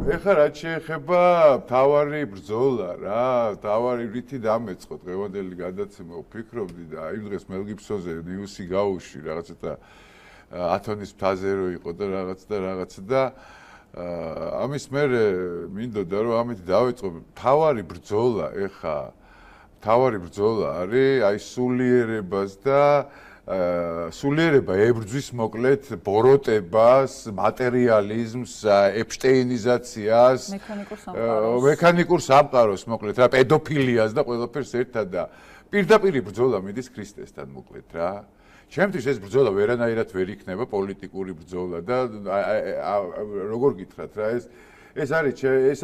ეხლა რაც შეეხება თავარი ბრძოლა რა, თავარი რითი დამეწყო დღევანდელი გადაცემა ვფიქრობდი და იმ დღეს მელ გიბსონზე ნიუსი გაუში რაღაცა ათონის მთაზე რო იყო და რაღაცა და ამის მერე მინდოდა რომ ამით დავიწყო თავარი ბრძოლა ეხლა თავარი ბრძოლა არის აი სულიერებას და სულიერება ებრძვის მოკლედ ბოროტებას, მატერიალიზმს, ეპშტეინიზაციას, მექანიკურ სამყაროს მოკლედ რა, პედოფილიას და ყველაფერს ერთად და პირდაპირ ბრძოლა მიდის ქრისტესთან მოკლედ რა. ჩემთვის ეს ბრძოლა ვერანაირად ვერ იქნება პოლიტიკური ბრძოლა და როგორ გითხრათ რა, ეს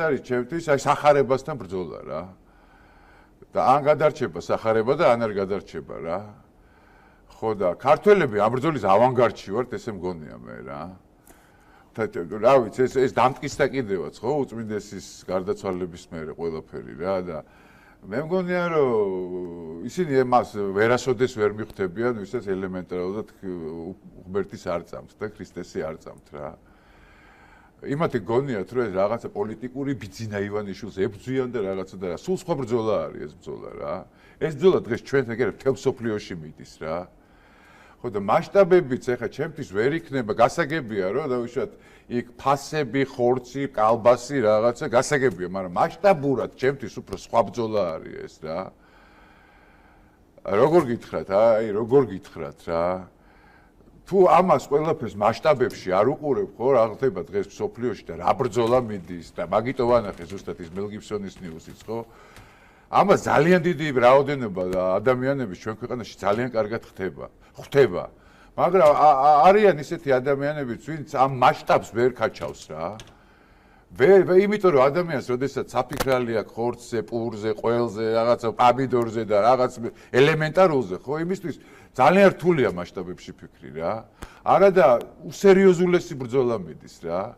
არის ჩემთვის აი სახარებასთან ბრძოლა რა. და ან გადარჩება სახარება და ან არ გადარჩება რა. ხო და ქართველები ამ ბრძოლის ავანგარდში ვართ, ესე მგონია მე რა. რა ვიცი, ეს დამტკიცდა კიდევაც, ხო, უწმინდესის გარდაცვალების მერე ყველაფერი რა და მე მგონია რომ ისინი εμას ვერასოდეს ვერ მიხვდებიან, ვისაც ელემენტარულად ღმერთის არ წამთ და ქრისტესი არ წამთ რა. იმათი გონიათ რომ ეს რაღაცა პოლიტიკური ბიძინა ივანიშვილს ებრძვიან და რაღაცა და სულ სხვა ბრძოლა არის ეს ბრძოლა რა. ეს ბრძოლა დღეს ჩვენ ეგრე მთელ სოფლიოში მიდის რა. ხო და მასშტაბებიც ეხა ჩემთვის ვერ იქნება გასაგებია რომ დავუშვათ იქ ფასები, ხორცი, კალბასი რაღაცა გასაგებია, მაგრამ მასშტაბურად ჩემთვის უფრო სხვა ბრძოლა არის ეს რა. როგორ გითხრათ, აი როგორ გითხრათ რა. თუ ამას ყველაფერს მასშტაბებში არ უყურებ ხო რა ხდება დღეს სოფლიოში და რა ბრძოლა მიდის და მაგიტო ვანახე ზუსტად ის მელ გიბსონის ნიუსიც ხო ამას ძალიან დიდი რაოდენობა ადამიანების ჩვენ ქვეყანაში ძალიან კარგად ხვდება მაგრამ არიან ისეთი ადამიანები ვინც ამ მასშტაბს ვერ ქაჩავს რა იმიტომ რომ ადამიანს როდესაც საფიქრალი აქვს ხორცზე, პურზე, ყველზე, რაღაცა პამიდორზე და რაღაც ელემენტარულზე ხო იმისთვის ძალიან რთულია მასშტაბებში ფიქრი რა. არა და უსერიოზულესი ბრძოლა მიდის რა.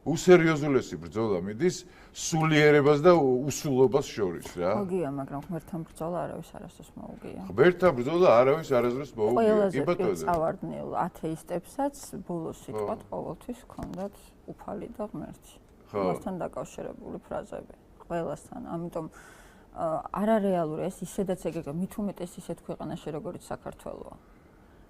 უსერიოზულესი ბრძოლა მიდის სულიერებას და უსულობას შორის რა. მოგია, მაგრამ ღმერთთან ბრძოლა არავის არასდროს მოუგია. ღმერთთან ბრძოლა არავის არასდროს მოუგია. კი ბატონო. წავარდნილ ათეისტებსაც ბოლოს სიტყვად ყოველთვის ჰქონდათ უფალი და ღმერთი. მასთან დაკავშირებული ფრაზები ყველასთან. ამიტომ არარეალურია ეს ისედაც ეგრე მით უმეტეს ისეთ ქვეყანაში როგორც საქართველოა.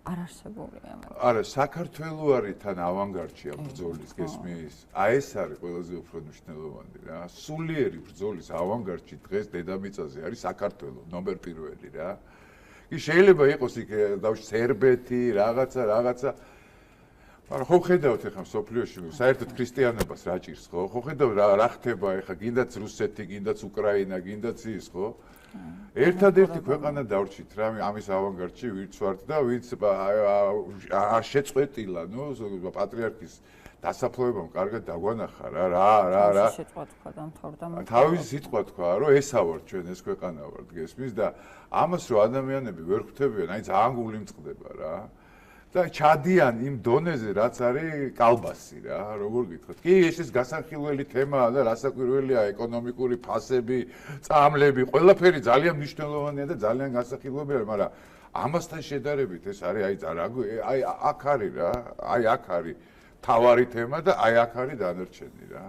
არ არსებურია მაგრამ. არა, საქართველო არის თან ავანგარდში ამ ბრძოლის გესმის. აი ეს არის ყველაზე უფრო მნიშვნელოვანი რა. სულიერი ბრძოლის ავანგარდში დღეს დედამიწაზე არის საქართველო, ნომერ პირველი რა. კი შეიძლება იყოს იქ დავში სერბეთი, რაღაცა მაგრამ ხო ხედავთ ახლა სოფლიოში საერთოდ ქრისტიანობას რა ჭირს ხო? ხო ხედავ რა ხდება ახლა გინდაც რუსეთი, გინდაც უკრაინა, გინდაც ის ხო? ერთადერთი ქვეყანა დავრჩით რა ამის ავანგარდში ვინც ვართ და ვინც არ შეწყვეტილა, ნუ პატრიარქის დასაფლავებამ კარგად დაგვანახა რა. სიტყვა თქვა დამთავრდა. თავისი სიტყვა თქვა რომ ესა ვარ ჩვენ ეს ქვეყანა ვარ გესმის და ამას რომ ადამიანები ვერ ხვდებიან, აი ძალიან გული მწყდება რა. და ჩადიან იმ დონეზე რაც არის კალბასი რა როგორ გითხრათ კი ეს გასახილველი თემაა და რასაკვირველია ეკონომიკური ფასები წამლები ყველაფერი ძალიან მნიშვნელოვანია და ძალიან გასახილველია მაგრამ ამასთან შედარებით ეს არის აი აქ არის რა აი აქ არის თავარი თემა და აი აქ არის დანარჩენი რა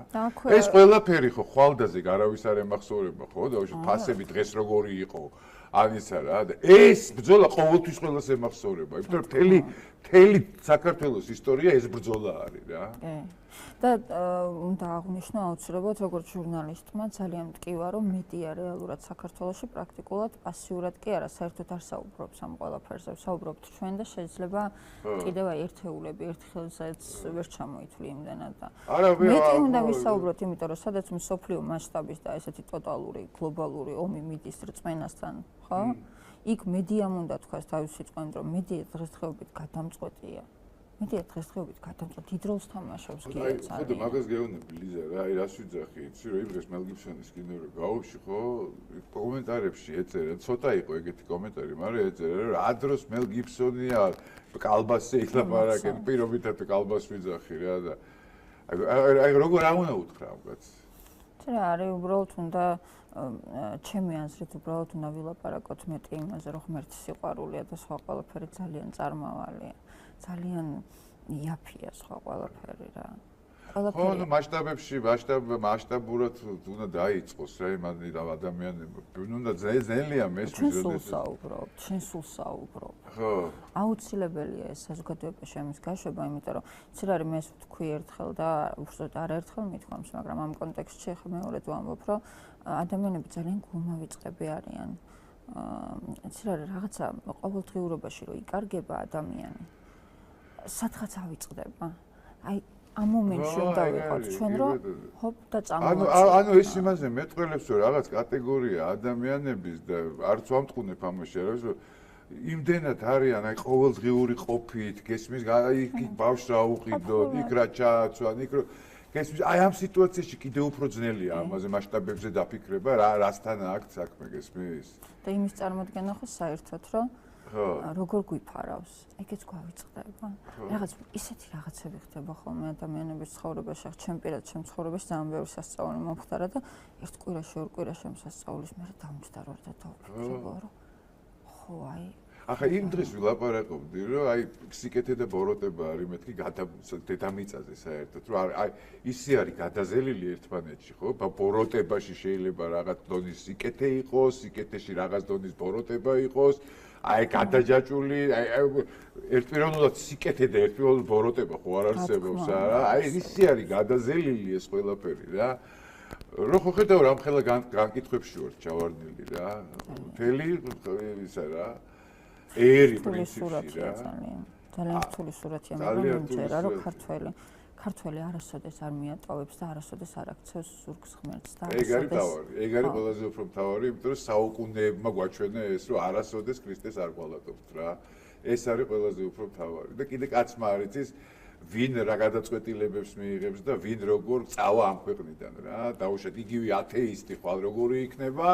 ეს ყველაფერი ხო ხვალდაზე არავის არ ემახსოვრება ხო და ფასები დღეს როგორი იყო ანისა რა და ეს ბრძოლა ყოველთვის ყველას ემახსოვრება იმიტომ რომ მთელი საქართველოს ისტორია ეს ბრძოლა არის რა და უნდა აღვნიშნო აუცილებლად როგორც ჟურნალისტმა ძალიან მტკივა რომ მედია რეალურად საქართველოში პრაქტიკულად პასიურად კი არა საერთოდ არ საუბრობს ამ ყველაფერზე საუბრობთ ჩვენ და შეიძლება კიდევ ერთეულები ერთხელზეც ვერ ჩამოითვლი იმდენად და მეტი უნდა ვისაუბროთ იმიტომ რომ სადაც მსოფლიო მასშტაბის და ესეთი ტოტალური გლობალური ომი მიდის რწმენასთან ხო იქ მედიამ უნდა თქვას თავის სიტყვით რომ მედია დღესდღეობით გადამწყვეტია მედია დღესდღეობით გადამწყვეტ დიდ როლს თამაშობს კი ეს არის. ხო და მაგას გეუბნები ლიზა რა, აი რას ვიძახი, იცი რომ იმ დღეს მელ გიბსონის კინო რო გავუში ხო, კომენტარებში ეწერა, ცოტა იყო ეგეთი კომენტარი, მაგრამ ეწერა რომ რა დროს მელ გიბსონია კალბასზე ილაპარაკენ, პირობითად კალბას ვიძახი რა და აი როგორ არ უნდა უთხრა ამ კაცს. რა არის უბრალოდ უნდა ჩემი აზრით უბრალოდ უნდა ვილაპარაკოთ მეტი იმაზე რომ ღმერთის სიყვარულია და სხვა ყველაფერი ძალიან წარმავალია. ძალიან იაფია სხვა ყველაფერი რა. ხო, ნუ მასშტაბურად უნდა დაიწყოს რა იმ ადამიანებმა. უნდა ძნელია მესმის ჩვენ სულ საუბრობ. ხო. აუცილებელია ეს საზოგადოებაში ამის გაშვება, იმიტომ რომ იცი რა არის, მე ვთქვი ერთხელ და უბრალოდ არაერთხელ მithქვამს, მაგრამ ამ კონტექსტში ახლა მეორედ ვამბობ, რომ ადამიანები ძალიან გულმავიწყდები არიან. იცი რა არის, რაღაცა ყოველდღიურობაში რო იკარგება ადამიანი, სათხაც ავიწყდება. აი ამ მომენტში უნდა ვიყოთ ჩვენ რომ ჰოპ და წამოვეცი. ანუ ეს იმაზე მეტყველებს რომ რაღაც კატეგორია ადამიანების და არც ვამტყუნებ ამაში არის რომ იმდენად არიან აი ყოველდღიური ყოფით, გესმის, აი იქ ბავშვს რა უყიდოთ, იქ რა ჩააცვან, იქ რო გესმის, აი ამ სიტუაციაში კიდევ უფრო ძნელია ამაზე მასშტაბებზე დაფიქრება, რასთან აქვს საქმე, გესმის? და იმის წარმოდგენა ხო საერთოდ რომ როგორ გვიფარავს, ეგეც გვავიწყდება. რაღაც ისეთი რაღაცები ხდება ხოლმე ადამიანების ცხოვრებაში, ახ ჩემ პირად ჩემ ცხოვრებაში ძალიან ბევრი სასწაული მომხდარა და ერთ კვირაში, ორ კვირაში ამ სასწაულის მერე დამჯდარ ვარ და დავფიქრებო, რომ ხო, აი ახლა იმ დღეს ვილაპარაკობდი, რომ აი სიკეთე და ბოროტება არის მეთქი დედამიწაზე საერთოდ, რომ აი ისე არის გადაზელილი ერთმანეთში, ხო? ბოროტებაში შეიძლება რაღაც დონის სიკეთე იყოს, სიკეთეში რაღაც დონის ბოროტება იყოს. აი გადაჯაჭული, აი ერთპიროვნულად სიკეთე და ერთპიროვნულად ბოროტება ხო არ არსებობს არა? აი ისე არის გადაზელილი ეს ყველაფერი რა. რო ხო ხედავ რა მხელა განკითხვებში ვარ ჩავარდნილი რა. მთელი ისა რა. ერი პრინციპი რა. ძალიან რთული სურათია, მაგრამ მჯერა რომ ქართველი არასოდეს არ მიატოვებს და არასოდეს არ აქცევს ზურგს ღმერთს და ეგ არის თავარი. ეგ არის ყველაზე უფრო მთავარი, იმიტომ რომ საუკუნეებმა გვაჩვენა ეს, რომ არასოდეს ქრისტეს არ გვალატობთ რა. ეს არის ყველაზე უფრო მთავარი. და კიდე კაცმა არ იცის, ვინ რა გადაწყვეტილებებს მიიღებს და ვინ როგორ წავა ამ ქვეყნიდან რა. დაუშვათ იგივე ათეისტი ხვალ როგორი იქნება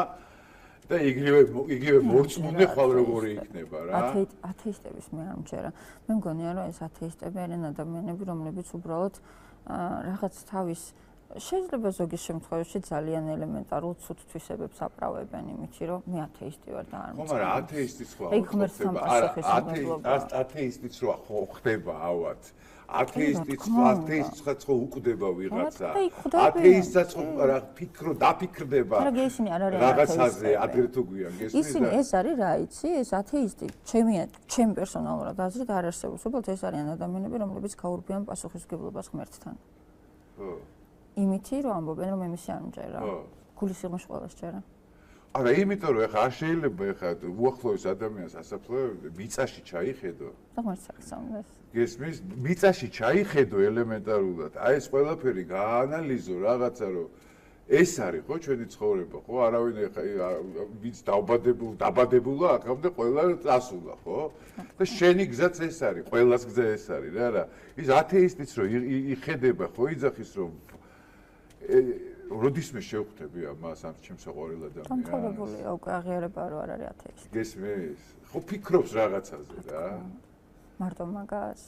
და იგივე მორწმუნე ხვალ როგორი იქნება რა. ათეისტების მე არ მჯერა. მე მგონია რომ ეს ათეისტები არიან ადამიანები, რომლებიც უბრალოდ რაღაც თავის შეიძლება ზოგი შემთხვევაში ძალიან ელემენტარულ ცუდ თვისებებს აპრავებენ იმით, რომ მე ათეისტი ვარ და არ მწვავ. ხო, მაგრამ ათეისტიც ხვალ ათეისტიც რა ხდება ავად. ათეისტიც ხო უკვდება ვიღაცა. ათეისტსაც რა დაფიქრდება. რაღაცაზე ადრე თუ გვიან გესმის და ისინი ეს არის რა იცი, ეს ათეისტი ჩემ პერსონალურად აზრით არ არსებობს. უბრალოდ ეს არიან ადამიანები, რომლებიც გაურბიან პასუხისმგებლობას ღმერთთან. ხო. იმითი რომ ამბობენ რომ ემისი არ მჯერა. გულის სიღრმეში ყველას ჯერა. არა, იმიტომ რომ ეხა არ შეიძლება ეხა უახლოეს ადამიანს ასაფლავებდე, მიწაში ჩაიხედო. და ღმერთს აღსამდეს. გესმის, მიწაში ჩაიხედო ელემენტარულად. აი ეს ყველაფერი გაანალიზო რაღაცა რომ ეს არის ხო ჩვენი ცხოვრება, ხო? არავინ ეხა ვინც დაბადებულა, აქამდე ყველა წასულა, ხო? და შენი გზაც ეს არის, ყველას გზა ეს არის რა რა. ის ათეისტიც რომ იხედება, ხო, იძახის რომ როდისმე შევხვდები ამას ამ ჩემს საყვარელ ადამიანს. დამთავრებულია უკვე აღიარება რომ არ არის ათეისტი. გესმის? ხო ფიქრობს რაღაცაზე რა. მარტო მაგას?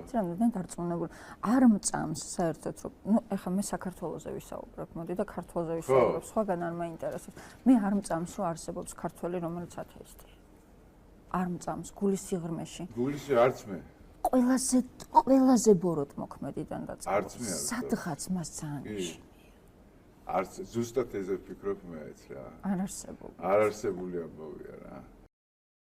ძრამდენ დარწმუნებული. არ მწამს საერთოდ რომ ნუ ეხლა მე საქართველოზე ვისაუბრებ, მოდი და ქართველზე ვისაუბრებ, სხვაგან არ მაინტერესებს. მე არ მწამს რომ არსებობს ქართველი რომელიც ათეისტია. არ მწამს გულის სიღრმეში. გულის არც მე. ყველაზე ბოროტ მოქმედიდან დაწყება. არც მე არ. სადღაც მას ძალიან გიშინია. არც ზუსტად ეზე ვფიქრობ მეც რა. არ არსებობს. არ არსებული ამბავია რა.